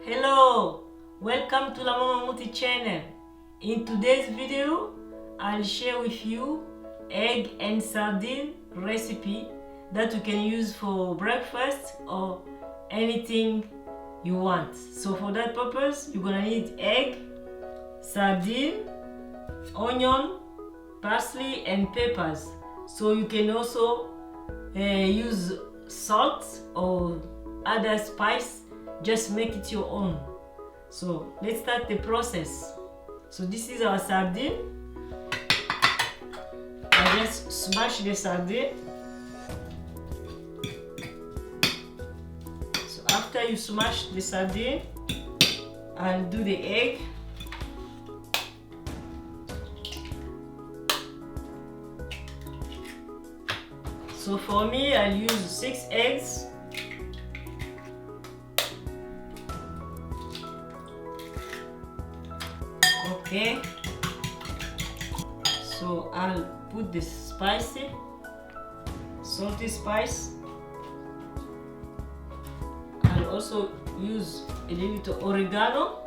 Hello, welcome to La Mama Muthi channel. In today's video, I'll share with you egg and sardine recipe that you can use for breakfast or anything you want. So for that purpose, you're gonna need egg, sardine, onion, parsley and peppers. So you can also use salt or other spice, just make it your own. So let's start the process. So this is our sardine. I just smash the sardine. So after you smash the sardine, I'll do the egg. So for me, I'll use 6 eggs. Okay. So I'll put the salty spice. I'll also use a little oregano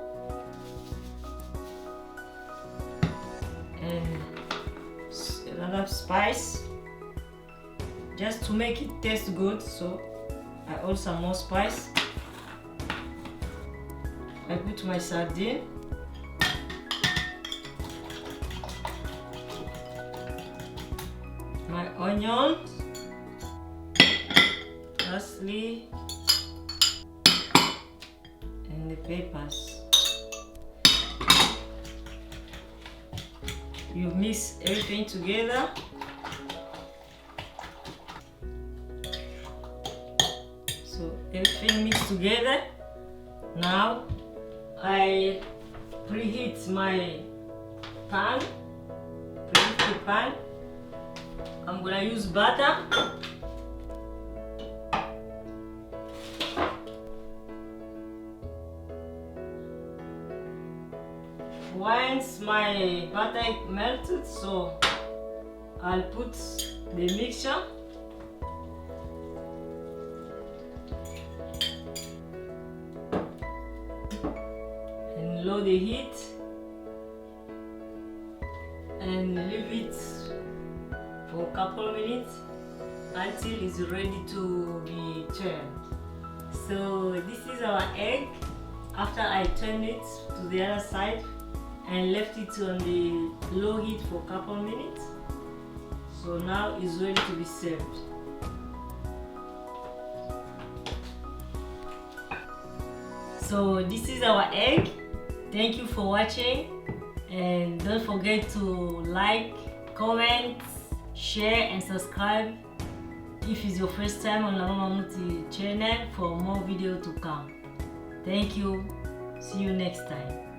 and another spice, just to make it taste good. So I add some more spice. I put my sardine, my onions, parsley and the peppers. You mix everything together. So everything mixed together. Now I preheat my pan. Preheat the pan. I'm gonna use butter. Once my butter melted, so I'll put the mixture. And lower the heat and leave it for a couple of minutes until it's ready to be turned. So this is our egg. After I turned it to the other side and left it on the low heat for a couple of minutes, so now it's ready to be served. So this is our egg. Thank you for watching, and don't forget to like, comment, share and subscribe if it's your first time on La Mama Muthi channel for more video to come. Thank you. See you next time.